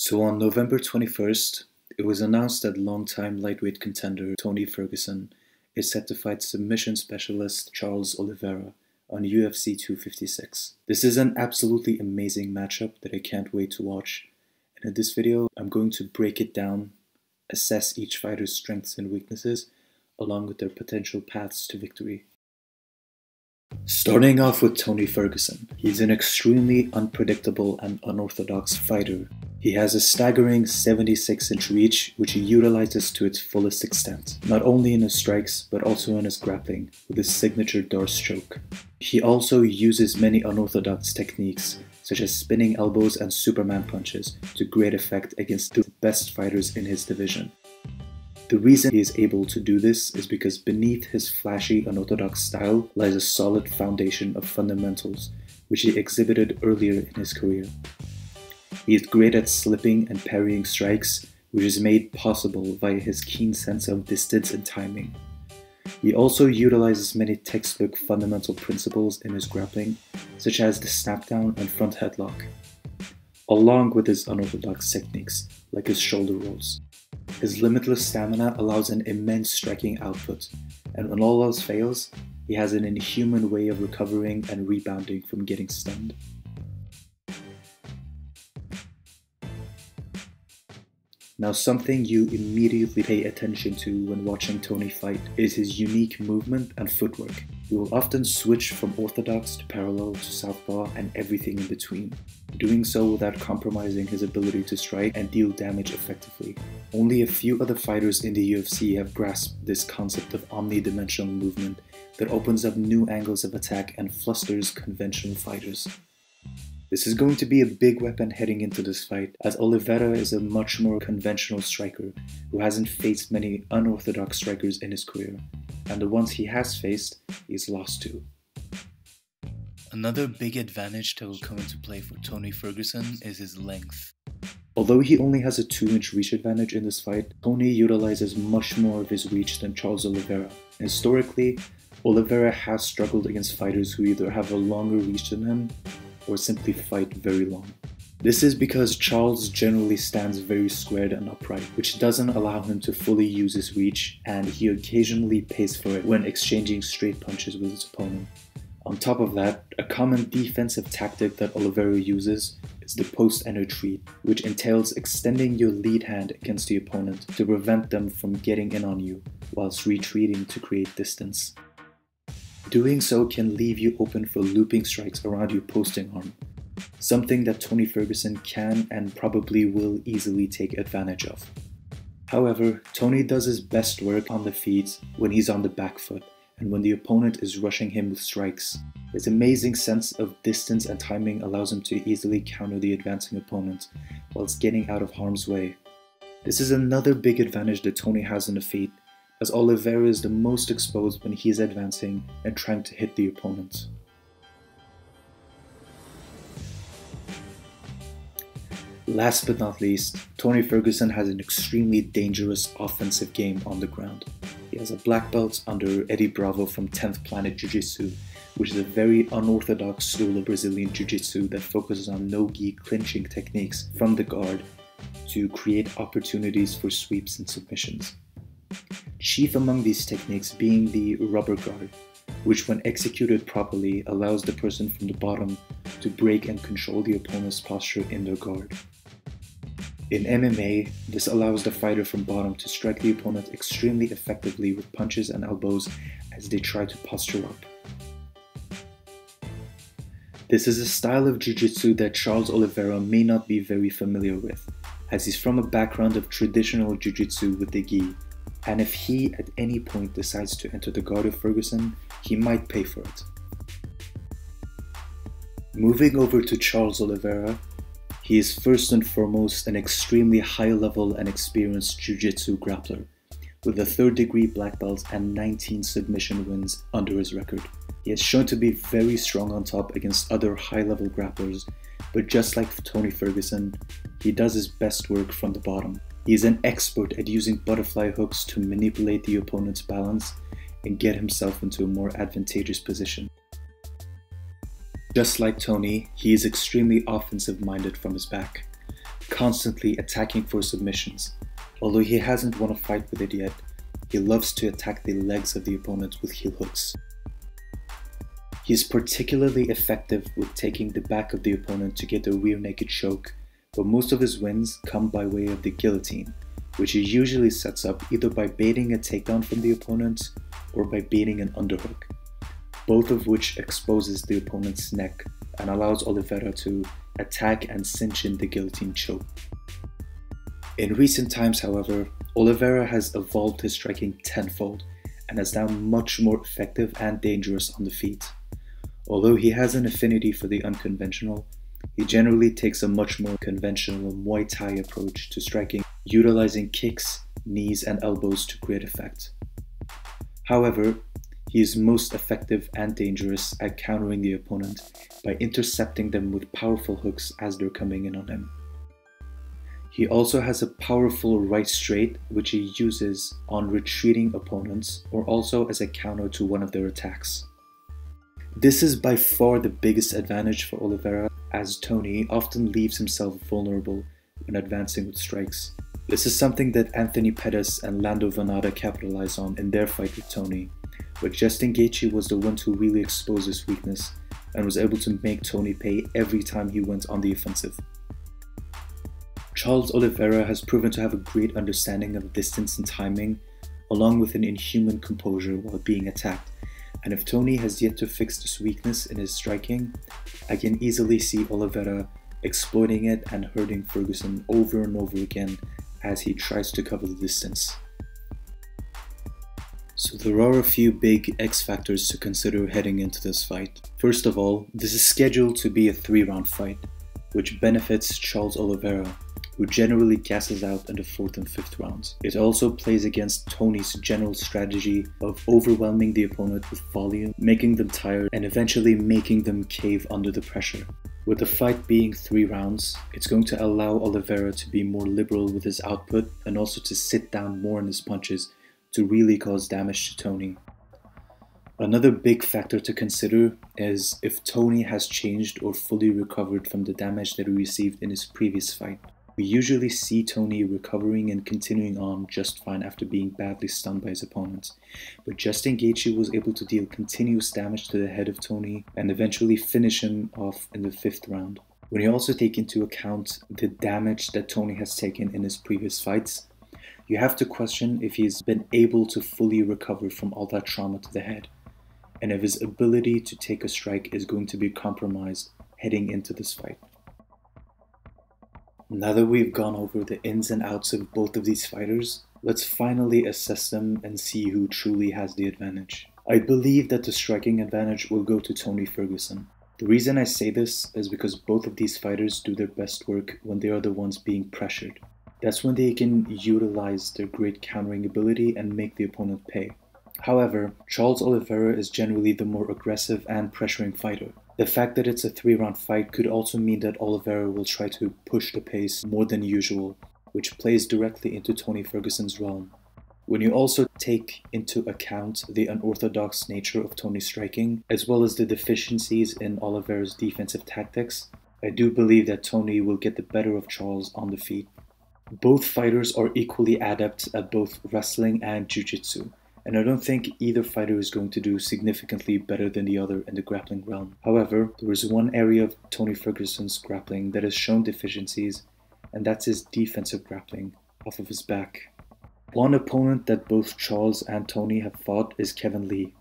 So on November 21st, it was announced that longtime lightweight contender Tony Ferguson is set to fight submission specialist Charles Oliveira on UFC 256. This is an absolutely amazing matchup that I can't wait to watch, and in this video I'm going to break it down, assess each fighter's strengths and weaknesses, along with their potential paths to victory. Starting off with Tony Ferguson, he's an extremely unpredictable and unorthodox fighter. He has a staggering 76-inch reach, which he utilizes to its fullest extent, not only in his strikes, but also in his grappling, with his signature Darce choke. He also uses many unorthodox techniques, such as spinning elbows and Superman punches, to great effect against the best fighters in his division. The reason he is able to do this is because beneath his flashy, unorthodox style lies a solid foundation of fundamentals, which he exhibited earlier in his career. He is great at slipping and parrying strikes, which is made possible via his keen sense of distance and timing. He also utilizes many textbook fundamental principles in his grappling, such as the snapdown and front headlock, along with his unorthodox techniques, like his shoulder rolls. His limitless stamina allows an immense striking output, and when all else fails, he has an inhuman way of recovering and rebounding from getting stunned. Now, something you immediately pay attention to when watching Tony fight is his unique movement and footwork. He will often switch from orthodox to parallel to southpaw and everything in between, doing so without compromising his ability to strike and deal damage effectively. Only a few other fighters in the UFC have grasped this concept of omnidimensional movement that opens up new angles of attack and flusters conventional fighters. This is going to be a big weapon heading into this fight, as Oliveira is a much more conventional striker who hasn't faced many unorthodox strikers in his career, and the ones he has faced, he's lost to. Another big advantage that will come into play for Tony Ferguson is his length. Although he only has a 2-inch reach advantage in this fight, Tony utilizes much more of his reach than Charles Oliveira. Historically, Oliveira has struggled against fighters who either have a longer reach than him or simply fight very long. This is because Charles generally stands very squared and upright, which doesn't allow him to fully use his reach, and he occasionally pays for it when exchanging straight punches with his opponent. On top of that, a common defensive tactic that Oliveira uses is the post and retreat, which entails extending your lead hand against the opponent to prevent them from getting in on you, whilst retreating to create distance. Doing so can leave you open for looping strikes around your posting arm, something that Tony Ferguson can and probably will easily take advantage of. However, Tony does his best work on the feet when he's on the back foot and when the opponent is rushing him with strikes. His amazing sense of distance and timing allows him to easily counter the advancing opponent whilst getting out of harm's way. This is another big advantage that Tony has on the feet, as Oliveira is the most exposed when he is advancing and trying to hit the opponent. Last but not least, Tony Ferguson has an extremely dangerous offensive game on the ground. He has a black belt under Eddie Bravo from 10th Planet Jiu-Jitsu, which is a very unorthodox school of Brazilian Jiu-Jitsu that focuses on no-gi clinching techniques from the guard to create opportunities for sweeps and submissions. Chief among these techniques being the rubber guard, which when executed properly allows the person from the bottom to break and control the opponent's posture in their guard. In MMA, this allows the fighter from bottom to strike the opponent extremely effectively with punches and elbows as they try to posture up. This is a style of jiu-jitsu that Charles Oliveira may not be very familiar with, as he's from a background of traditional jiu-jitsu with the gi, and if he at any point decides to enter the guard of Ferguson, he might pay for it. Moving over to Charles Oliveira, he is first and foremost an extremely high-level and experienced jiu-jitsu grappler, with a 3rd degree black belt and 19 submission wins under his record. He has shown to be very strong on top against other high-level grapplers, but just like Tony Ferguson, he does his best work from the bottom. He is an expert at using butterfly hooks to manipulate the opponent's balance and get himself into a more advantageous position. Just like Tony, he is extremely offensive-minded from his back. constantly attacking for submissions. Although he hasn't won a fight with it yet, he loves to attack the legs of the opponent with heel hooks. He is particularly effective with taking the back of the opponent to get a rear naked choke, but most of his wins come by way of the guillotine, which he usually sets up either by baiting a takedown from the opponent or by baiting an underhook, both of which exposes the opponent's neck and allows Oliveira to attack and cinch in the guillotine choke. In recent times, however, Oliveira has evolved his striking tenfold and is now much more effective and dangerous on the feet. Although he has an affinity for the unconventional, he generally takes a much more conventional Muay Thai approach to striking, utilizing kicks, knees, and elbows to great effect. However, he is most effective and dangerous at countering the opponent by intercepting them with powerful hooks as they're coming in on him. He also has a powerful right straight which he uses on retreating opponents or also as a counter to one of their attacks. This is by far the biggest advantage for Oliveira, as Tony often leaves himself vulnerable when advancing with strikes. This is something that Anthony Pettis and Lando Vannata capitalized on in their fight with Tony, but Justin Gaethje was the one to really expose his weakness and was able to make Tony pay every time he went on the offensive. Charles Oliveira has proven to have a great understanding of distance and timing, along with an inhuman composure while being attacked. And if Tony has yet to fix this weakness in his striking, I can easily see Oliveira exploiting it and hurting Ferguson over and over again as he tries to cover the distance. So there are a few big X factors to consider heading into this fight. First of all, this is scheduled to be a 3-round fight, which benefits Charles Oliveira, who generally gasses out in the 4th and 5th rounds. It also plays against Tony's general strategy of overwhelming the opponent with volume, making them tired, and eventually making them cave under the pressure. With the fight being 3 rounds, it's going to allow Oliveira to be more liberal with his output and also to sit down more in his punches to really cause damage to Tony. Another big factor to consider is if Tony has changed or fully recovered from the damage that he received in his previous fight. We usually see Tony recovering and continuing on just fine after being badly stunned by his opponents, but Justin Gaethje was able to deal continuous damage to the head of Tony and eventually finish him off in the 5th round. When you also take into account the damage that Tony has taken in his previous fights, you have to question if he's been able to fully recover from all that trauma to the head, and if his ability to take a strike is going to be compromised heading into this fight. Now that we've gone over the ins and outs of both of these fighters, let's finally assess them and see who truly has the advantage. I believe that the striking advantage will go to Tony Ferguson. The reason I say this is because both of these fighters do their best work when they are the ones being pressured. That's when they can utilize their great countering ability and make the opponent pay. However, Charles Oliveira is generally the more aggressive and pressuring fighter. The fact that it's a 3-round fight could also mean that Oliveira will try to push the pace more than usual, which plays directly into Tony Ferguson's realm. When you also take into account the unorthodox nature of Tony's striking, as well as the deficiencies in Oliveira's defensive tactics, I do believe that Tony will get the better of Charles on the feet. Both fighters are equally adept at both wrestling and jiu-jitsu, and I don't think either fighter is going to do significantly better than the other in the grappling realm. However, there is one area of Tony Ferguson's grappling that has shown deficiencies, and that's his defensive grappling off of his back. One opponent that both Charles and Tony have fought is Kevin Lee.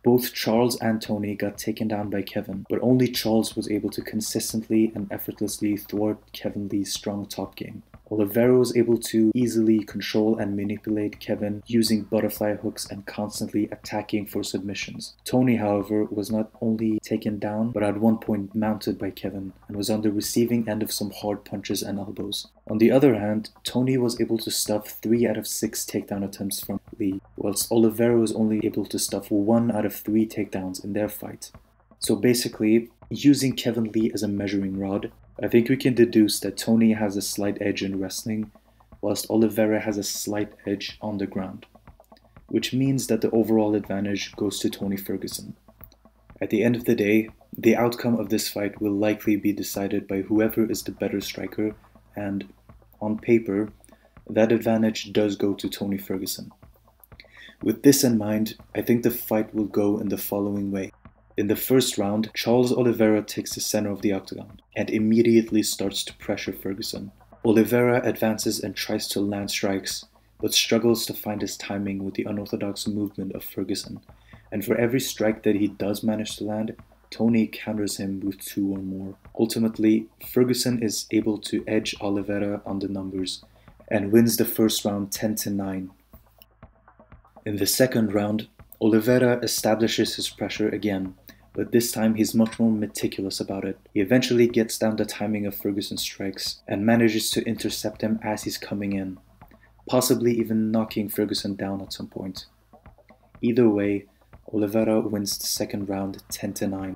Both Charles and Tony got taken down by Kevin, but only Charles was able to consistently and effortlessly thwart Kevin Lee's strong top game. Oliveira was able to easily control and manipulate Kevin using butterfly hooks and constantly attacking for submissions. Tony, however, was not only taken down, but at one point mounted by Kevin and was on the receiving end of some hard punches and elbows. On the other hand, Tony was able to stuff 3 out of 6 takedown attempts from Lee, whilst Oliveira was only able to stuff 1 out of 3 takedowns in their fight. So basically, using Kevin Lee as a measuring rod, I think we can deduce that Tony has a slight edge in wrestling, whilst Oliveira has a slight edge on the ground, which means that the overall advantage goes to Tony Ferguson. At the end of the day, the outcome of this fight will likely be decided by whoever is the better striker and on paper, that advantage does go to Tony Ferguson. With this in mind, I think the fight will go in the following way. In the first round, Charles Oliveira takes the center of the octagon and immediately starts to pressure Ferguson. Oliveira advances and tries to land strikes, but struggles to find his timing with the unorthodox movement of Ferguson, and for every strike that he does manage to land, Tony counters him with 2 or more. Ultimately, Ferguson is able to edge Oliveira on the numbers and wins the first round 10-9. In the second round, Oliveira establishes his pressure again, but this time he's much more meticulous about it. He eventually gets down the timing of Ferguson's strikes and manages to intercept him as he's coming in, possibly even knocking Ferguson down at some point. Either way, Oliveira wins the second round 10-9.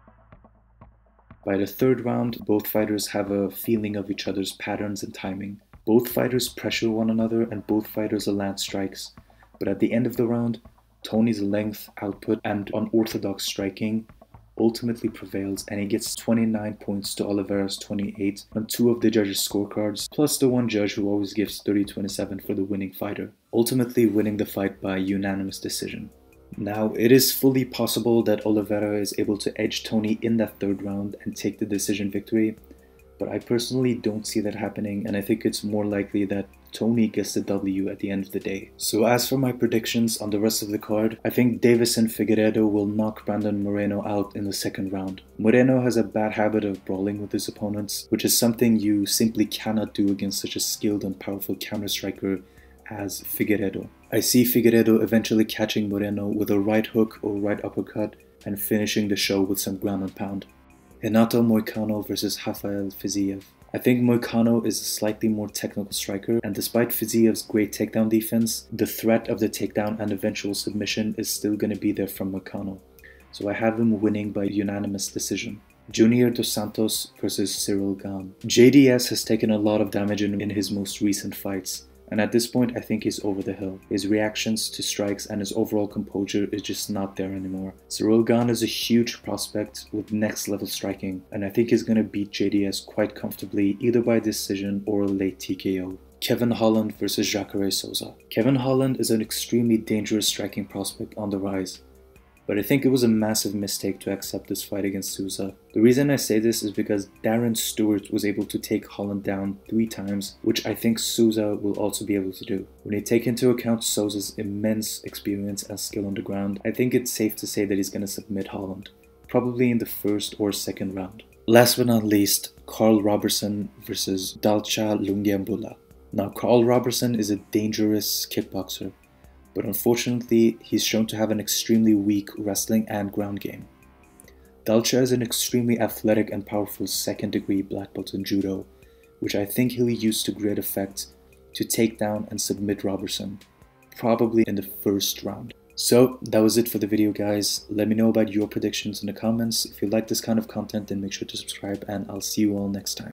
By the third round, both fighters have a feeling of each other's patterns and timing. Both fighters pressure one another and both fighters land strikes, but at the end of the round, Tony's length, output, and unorthodox striking ultimately prevails, and he gets 29 points to Oliveira's 28 on 2 of the judges' scorecards, plus the one judge who always gives 30-27 for the winning fighter, ultimately winning the fight by unanimous decision. Now, it is fully possible that Oliveira is able to edge Tony in that third round and take the decision victory, but I personally don't see that happening, and I think it's more likely that Tony gets the W at the end of the day. So as for my predictions on the rest of the card, I think Deiveson Figueiredo will knock Brandon Moreno out in the second round. Moreno has a bad habit of brawling with his opponents, which is something you simply cannot do against such a skilled and powerful counter striker as Figueiredo. I see Figueiredo eventually catching Moreno with a right hook or right uppercut and finishing the show with some ground and pound. Renato Moicano versus Rafael Fiziev. I think Moicano is a slightly more technical striker, and despite Fiziev's great takedown defense, the threat of the takedown and eventual submission is still going to be there from Moicano, so I have him winning by unanimous decision. Junior Dos Santos versus Cyril Gane. JDS has taken a lot of damage in his most recent fights, and at this point I think he's over the hill. His reactions to strikes and his overall composure is just not there anymore. Cyril Gane is a huge prospect with next level striking, and I think he's going to beat JDS quite comfortably either by decision or a late TKO. Kevin Holland versus Jacare Souza. Kevin Holland is an extremely dangerous striking prospect on the rise, but I think it was a massive mistake to accept this fight against Souza. The reason I say this is because Darren Stewart was able to take Holland down 3 times, which I think Souza will also be able to do. When you take into account Souza's immense experience and skill on the ground, I think it's safe to say that he's going to submit Holland, probably in the first or second round. Last but not least, Carl Roberson versus Dalcha Lungiambula. Now, Carl Roberson is a dangerous kickboxer, but unfortunately, he's shown to have an extremely weak wrestling and ground game. Dalcha is an extremely athletic and powerful second-degree black belt in judo, which I think he'll use to great effect to take down and submit Roberson, probably in the first round. So that was it for the video, guys. Let me know about your predictions in the comments. If you like this kind of content, then make sure to subscribe, and I'll see you all next time.